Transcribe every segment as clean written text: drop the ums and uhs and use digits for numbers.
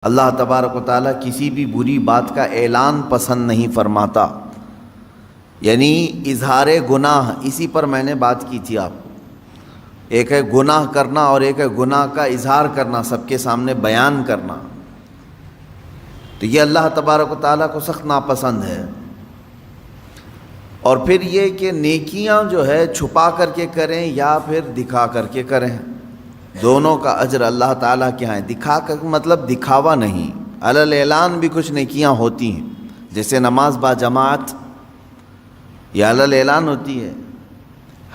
اللہ تبارک و تعالیٰ کسی بھی بری بات کا اعلان پسند نہیں فرماتا، یعنی اظہار گناہ، اسی پر میں نے بات کی تھی آپ کو۔ ایک ہے گناہ کرنا اور ایک ہے گناہ کا اظہار کرنا، سب کے سامنے بیان کرنا، تو یہ اللہ تبارک و تعالیٰ کو سخت ناپسند ہے۔ اور پھر یہ کہ نیکیاں جو ہے چھپا کر کے کریں یا پھر دکھا کر کے کریں، دونوں کا اجر اللہ تعالیٰ کے ہاں ہے۔ دکھا کر مطلب دکھاوا نہیں، علی اعلان بھی کچھ نیکیاں ہوتی ہیں، جیسے نماز با جماعت یہ علی اعلان ہوتی ہے،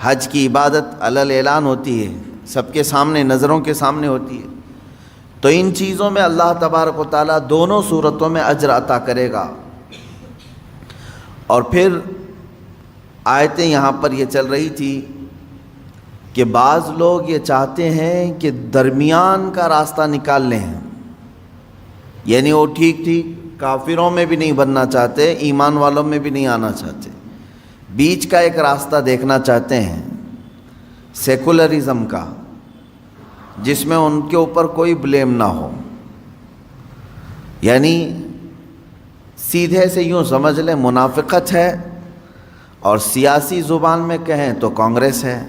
حج کی عبادت علی اعلان ہوتی ہے، سب کے سامنے، نظروں کے سامنے ہوتی ہے۔ تو ان چیزوں میں اللہ تبارک و تعالیٰ دونوں صورتوں میں اجر عطا کرے گا۔ اور پھر آیتیں یہاں پر یہ چل رہی تھی کہ بعض لوگ یہ چاہتے ہیں کہ درمیان کا راستہ نکال لیں، یعنی وہ ٹھیک کافروں میں بھی نہیں بننا چاہتے، ایمان والوں میں بھی نہیں آنا چاہتے، بیچ کا ایک راستہ دیکھنا چاہتے ہیں، سیکولرزم کا، جس میں ان کے اوپر کوئی بلیم نہ ہو۔ یعنی سیدھے سے یوں سمجھ لیں منافقت ہے، اور سیاسی زبان میں کہیں تو کانگریس ہے۔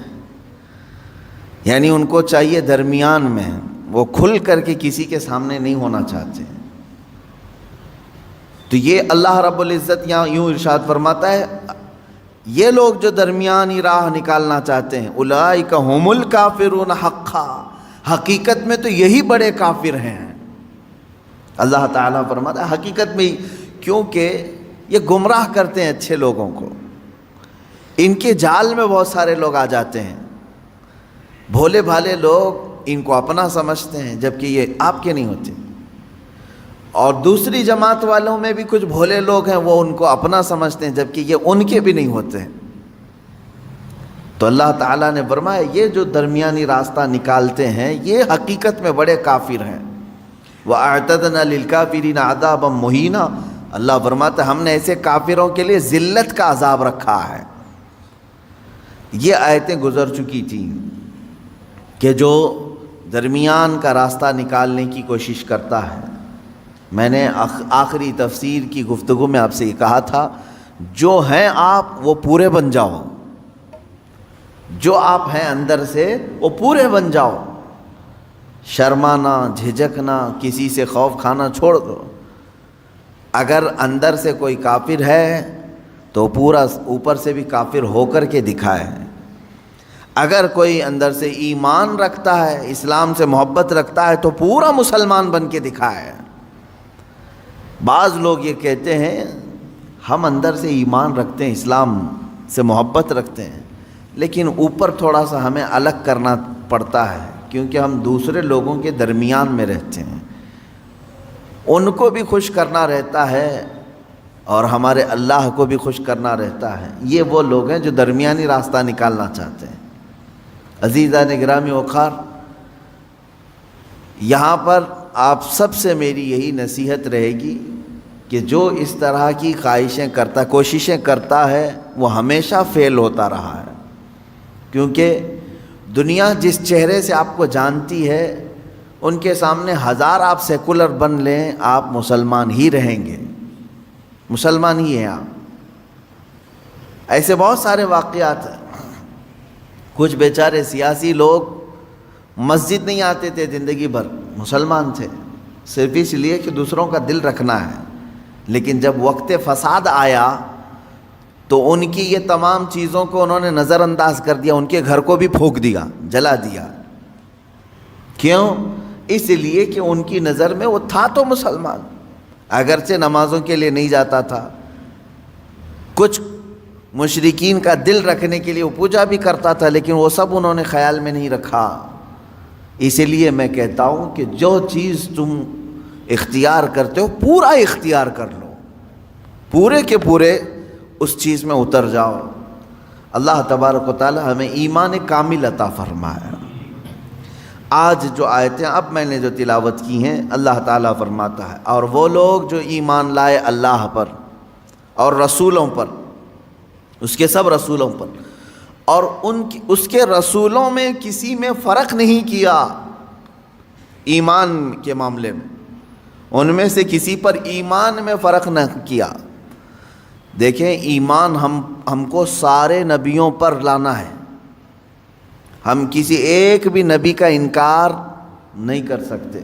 یعنی ان کو چاہیے درمیان میں، وہ کھل کر کے کسی کے سامنے نہیں ہونا چاہتے۔ تو یہ اللہ رب العزت یہاں یوں ارشاد فرماتا ہے، یہ لوگ جو درمیانی راہ نکالنا چاہتے ہیں، اولئک ھم الکافرون حقا، حقیقت میں تو یہی بڑے کافر ہیں۔ اللہ تعالیٰ فرماتا ہے حقیقت میں، کیونکہ یہ گمراہ کرتے ہیں اچھے لوگوں کو، ان کے جال میں بہت سارے لوگ آ جاتے ہیں، بھولے بھالے لوگ ان کو اپنا سمجھتے ہیں جبکہ یہ آپ کے نہیں ہوتے، اور دوسری جماعت والوں میں بھی کچھ بھولے لوگ ہیں، وہ ان کو اپنا سمجھتے ہیں جبکہ یہ ان کے بھی نہیں ہوتے ہیں۔ تو اللہ تعالیٰ نے فرمایا یہ جو درمیانی راستہ نکالتے ہیں یہ حقیقت میں بڑے کافر ہیں۔ وَأَعْتَدْنَا لِلْكَافِرِينَ عَذَابًا مُهِينًا، اللہ فرماتا ہے ہم نے ایسے کافروں کے لیے ذلت کا عذاب رکھا ہے۔ یہ آیتیں گزر چکی تھیں کہ جو درمیان کا راستہ نکالنے کی کوشش کرتا ہے، میں نے آخری تفسیر کی گفتگو میں آپ سے یہ کہا تھا، جو ہیں آپ وہ پورے بن جاؤ، جو آپ ہیں اندر سے وہ پورے بن جاؤ، شرمانا، جھجکنا، کسی سے خوف کھانا چھوڑ دو۔ اگر اندر سے کوئی کافر ہے تو پورا اوپر سے بھی کافر ہو کر کے دکھائے، اگر کوئی اندر سے ایمان رکھتا ہے، اسلام سے محبت رکھتا ہے تو پورا مسلمان بن کے دکھائے۔ بعض لوگ یہ کہتے ہیں ہم اندر سے ایمان رکھتے ہیں، اسلام سے محبت رکھتے ہیں، لیکن اوپر تھوڑا سا ہمیں الگ کرنا پڑتا ہے کیونکہ ہم دوسرے لوگوں کے درمیان میں رہتے ہیں، ان کو بھی خوش کرنا رہتا ہے اور ہمارے اللہ کو بھی خوش کرنا رہتا ہے۔ یہ وہ لوگ ہیں جو درمیانی راستہ نکالنا چاہتے ہیں۔ عزیزان گرامی وقار، یہاں پر آپ سب سے میری یہی نصیحت رہے گی کہ جو اس طرح کی خواہشیں کرتا، کوششیں کرتا ہے، وہ ہمیشہ فیل ہوتا رہا ہے، کیونکہ دنیا جس چہرے سے آپ کو جانتی ہے ان کے سامنے ہزار آپ سیکولر بن لیں، آپ مسلمان ہی رہیں گے، مسلمان ہی ہیں آپ۔ ایسے بہت سارے واقعات ہیں، کچھ بیچارے سیاسی لوگ مسجد نہیں آتے تھے زندگی بھر، مسلمان تھے، صرف اس لیے کہ دوسروں کا دل رکھنا ہے، لیکن جب وقت فساد آیا تو ان کی یہ تمام چیزوں کو انہوں نے نظر انداز کر دیا، ان کے گھر کو بھی پھونک دیا، جلا دیا۔ کیوں؟ اس لیے کہ ان کی نظر میں وہ تھا تو مسلمان، اگرچہ نمازوں کے لیے نہیں جاتا تھا، کچھ مشرکین کا دل رکھنے کے لیے وہ پوجا بھی کرتا تھا، لیکن وہ سب انہوں نے خیال میں نہیں رکھا۔ اسی لیے میں کہتا ہوں کہ جو چیز تم اختیار کرتے ہو پورا اختیار کر لو، پورے کے پورے اس چیز میں اتر جاؤ۔ اللہ تبارک و تعالی ہمیں ایمان کامل عطا فرمائے۔ آج جو آیتیں اب میں نے جو تلاوت کی ہیں، اللہ تعالیٰ فرماتا ہے اور وہ لوگ جو ایمان لائے اللہ پر اور رسولوں پر، اس کے سب رسولوں پر، اور اس کے رسولوں میں کسی میں فرق نہیں کیا ایمان کے معاملے میں، ان میں سے کسی پر ایمان میں فرق نہ کیا۔ دیکھیں ایمان ہم کو سارے نبیوں پر لانا ہے، ہم کسی ایک بھی نبی کا انکار نہیں کر سکتے۔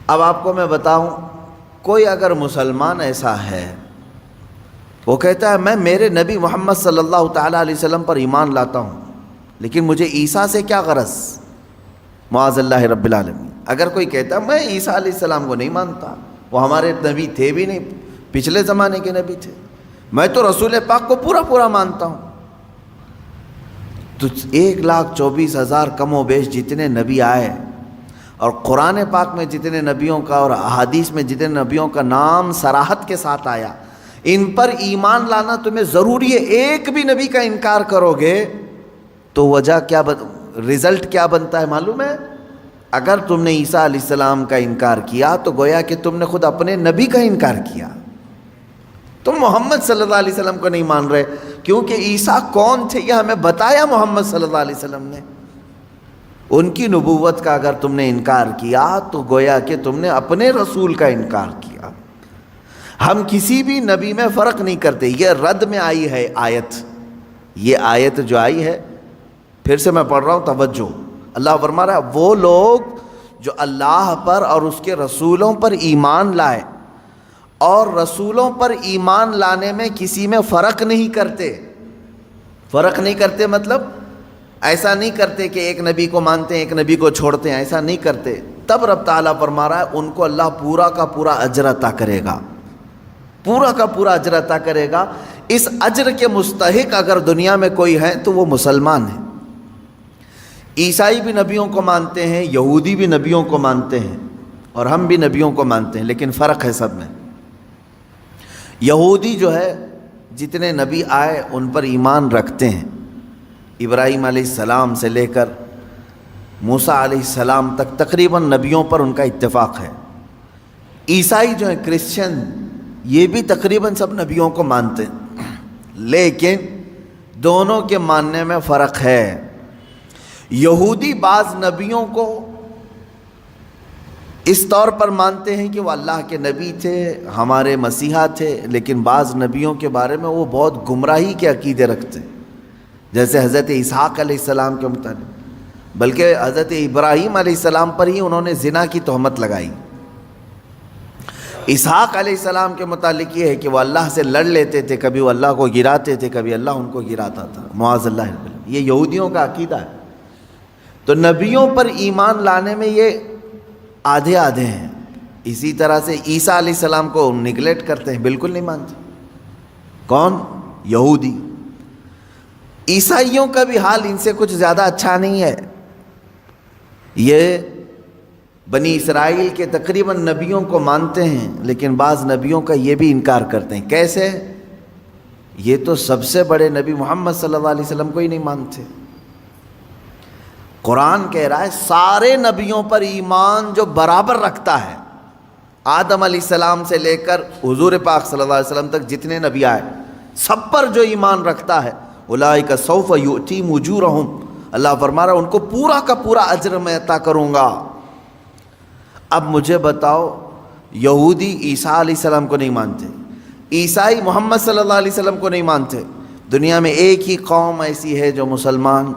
اب آپ کو میں بتاؤں، کوئی اگر مسلمان ایسا ہے وہ کہتا ہے میں میرے نبی محمد صلی اللہ تعالیٰ علیہ وسلم پر ایمان لاتا ہوں، لیکن مجھے عیسیٰ سے کیا غرض، معاذ اللہ رب العالمین۔ اگر کوئی کہتا ہے میں عیسیٰ علیہ السلام کو نہیں مانتا، وہ ہمارے نبی تھے بھی نہیں، پچھلے زمانے کے نبی تھے، میں تو رسول پاک کو پورا مانتا ہوں، تو 1,24,000 کم و بیش جتنے نبی آئے، اور قرآن پاک میں جتنے نبیوں کا اور احادیث میں جتنے نبیوں کا نام صراحت کے ساتھ آیا، ان پر ایمان لانا تمہیں ضروری ہے۔ ایک بھی نبی کا انکار کرو گے تو وجہ کیا رزلٹ کیا بنتا ہے معلوم ہے؟ اگر تم نے عیسیٰ علیہ السلام کا انکار کیا تو گویا کہ تم نے خود اپنے نبی کا انکار کیا، تم محمد صلی اللہ علیہ وسلم کو نہیں مان رہے، کیونکہ عیسیٰ کون تھے یہ ہمیں بتایا محمد صلی اللہ علیہ وسلم نے۔ ان کی نبوت کا اگر تم نے انکار کیا تو گویا کہ تم نے اپنے رسول کا انکار کیا۔ ہم کسی بھی نبی میں فرق نہیں کرتے، یہ رد میں آئی ہے آیت، یہ آیت جو آئی ہے، پھر سے میں پڑھ رہا ہوں، توجہ، اللہ فرما رہا ہے وہ لوگ جو اللہ پر اور اس کے رسولوں پر ایمان لائے اور رسولوں پر ایمان لانے میں کسی میں فرق نہیں کرتے۔ فرق نہیں کرتے مطلب ایسا نہیں کرتے کہ ایک نبی کو مانتے ہیں ایک نبی کو چھوڑتے ہیں، ایسا نہیں کرتے۔ تب رب تعالیٰ فرما رہا ہے ان کو اللہ پورا کا پورا اجر عطا کرے گا، پورا کا پورا اجر عطا کرے گا۔ اس اجر کے مستحق اگر دنیا میں کوئی ہے تو وہ مسلمان ہیں۔ عیسائی بھی نبیوں کو مانتے ہیں، یہودی بھی نبیوں کو مانتے ہیں، اور ہم بھی نبیوں کو مانتے ہیں، لیکن فرق ہے سب میں۔ یہودی جو ہے جتنے نبی آئے ان پر ایمان رکھتے ہیں، ابراہیم علیہ السلام سے لے کر موسیٰ علیہ السلام تک تقریباً نبیوں پر ان کا اتفاق ہے۔ عیسائی جو ہیں کرسچن، یہ بھی تقریباً سب نبیوں کو مانتے ہیں، لیکن دونوں کے ماننے میں فرق ہے۔ یہودی بعض نبیوں کو اس طور پر مانتے ہیں کہ وہ اللہ کے نبی تھے، ہمارے مسیحا تھے، لیکن بعض نبیوں کے بارے میں وہ بہت گمراہی کے عقیدے رکھتے ہیں، جیسے حضرت اسحاق علیہ السلام کے متعلق، بلکہ حضرت ابراہیم علیہ السلام پر ہی انہوں نے زنا کی تہمت لگائی۔ اسحاق علیہ السلام کے متعلق یہ ہے کہ وہ اللہ سے لڑ لیتے تھے، کبھی وہ اللہ کو گراتے تھے، کبھی اللہ ان کو گراتا تھا، معاذ اللہ۔ یہ یہودیوں کا عقیدہ ہے۔ تو نبیوں پر ایمان لانے میں یہ آدھے آدھے ہیں۔ اسی طرح سے عیسیٰ علیہ السلام کو نگلیکٹ کرتے ہیں، بالکل نہیں مانتے۔ کون؟ یہودی۔ عیسائیوں کا بھی حال ان سے کچھ زیادہ اچھا نہیں ہے۔ یہ بنی اسرائیل کے تقریباً نبیوں کو مانتے ہیں، لیکن بعض نبیوں کا یہ بھی انکار کرتے ہیں۔ کیسے؟ یہ تو سب سے بڑے نبی محمد صلی اللہ علیہ وسلم کو ہی نہیں مانتے۔ قرآن کہہ رہا ہے سارے نبیوں پر ایمان جو برابر رکھتا ہے، آدم علیہ السلام سے لے کر حضور پاک صلی اللہ علیہ وسلم تک جتنے نبی آئے، سب پر جو ایمان رکھتا ہے، اولئک سوف یؤتیہم اجورہم، اللہ فرما رہا ہے ان کو پورا کا پورا اجر میں عطا کروں گا۔ اب مجھے بتاؤ، یہودی عیسیٰ علیہ السلام کو نہیں مانتے، عیسائی محمد صلی اللہ علیہ وسلم کو نہیں مانتے، دنیا میں ایک ہی قوم ایسی ہے جو مسلمان،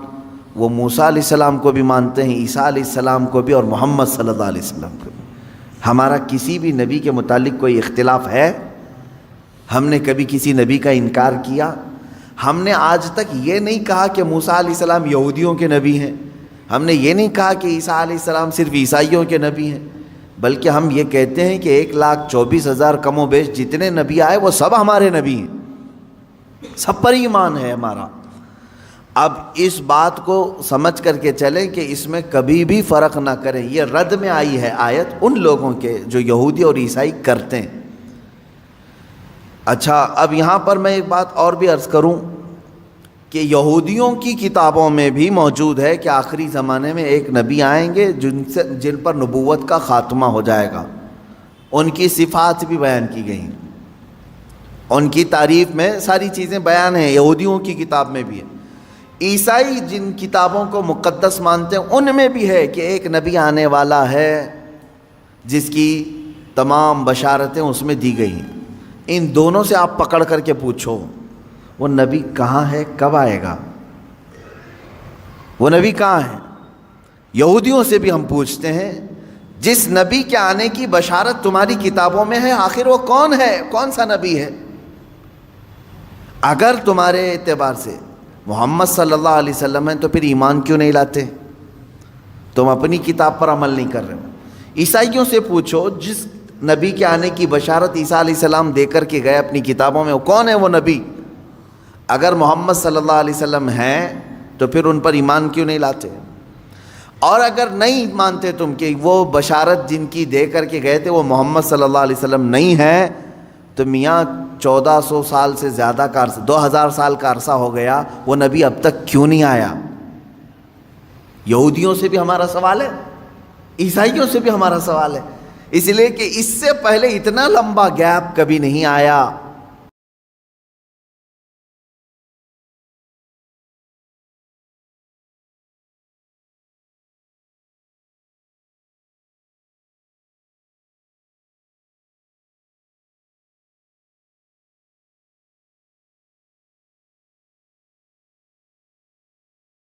وہ موسیٰ علیہ السلام کو بھی مانتے ہیں، عیسیٰ علیہ السلام کو بھی، اور محمد صلی اللہ علیہ وسلم کو بھی۔ ہمارا کسی بھی نبی کے متعلق کوئی اختلاف ہے؟ ہم نے کبھی کسی نبی کا انکار کیا؟ ہم نے آج تک یہ نہیں کہا کہ موسیٰ علیہ السلام یہودیوں کے نبی ہیں، ہم نے یہ نہیں کہا کہ عیسیٰ علیہ السلام صرف عیسائیوں کے نبی ہیں، بلکہ ہم یہ کہتے ہیں کہ 1,24,000 کم و بیش جتنے نبی آئے وہ سب ہمارے نبی ہیں، سب پر ایمان ہے ہمارا۔ اب اس بات کو سمجھ کر کے چلیں کہ اس میں کبھی بھی فرق نہ کریں۔ یہ رد میں آئی ہے آیت ان لوگوں کے جو یہودی اور عیسائی کرتے ہیں۔ اچھا، اب یہاں پر میں ایک بات اور بھی عرض کروں کہ یہودیوں کی کتابوں میں بھی موجود ہے کہ آخری زمانے میں ایک نبی آئیں گے جن پر نبوت کا خاتمہ ہو جائے گا، ان کی صفات بھی بیان کی گئی، ان کی تعریف میں ساری چیزیں بیان ہیں، یہودیوں کی کتاب میں بھی ہے۔ عیسائی جن کتابوں کو مقدس مانتے ہیں ان میں بھی ہے کہ ایک نبی آنے والا ہے جس کی تمام بشارتیں اس میں دی گئی ہیں، ان دونوں سے آپ پکڑ کر کے پوچھو وہ نبی کہاں ہے، کب آئے گا، وہ نبی کہاں ہے؟ یہودیوں سے بھی ہم پوچھتے ہیں جس نبی کے آنے کی بشارت تمہاری کتابوں میں ہے، آخر وہ کون ہے، کون سا نبی ہے؟ اگر تمہارے اعتبار سے محمد صلی اللہ علیہ وسلم ہیں تو پھر ایمان کیوں نہیں لاتے؟ تم اپنی کتاب پر عمل نہیں کر رہے ہو۔ عیسائیوں سے پوچھو جس نبی کے آنے کی بشارت عیسیٰ علیہ السلام دے کر کے گئے اپنی کتابوں میں، وہ کون ہے وہ نبی؟ اگر محمد صلی اللہ علیہ وسلم ہیں تو پھر ان پر ایمان کیوں نہیں لاتے؟ اور اگر نہیں مانتے تم کہ وہ بشارت جن کی دے کر کے گئے تھے وہ محمد صلی اللہ علیہ وسلم نہیں ہیں، تو میاں 1400 سال سے زیادہ کا عرصہ، 2000 سال کا عرصہ ہو گیا، وہ نبی اب تک کیوں نہیں آیا؟ یہودیوں سے بھی ہمارا سوال ہے، عیسائیوں سے بھی ہمارا سوال ہے، اس لیے کہ اس سے پہلے اتنا لمبا گیپ کبھی نہیں آیا۔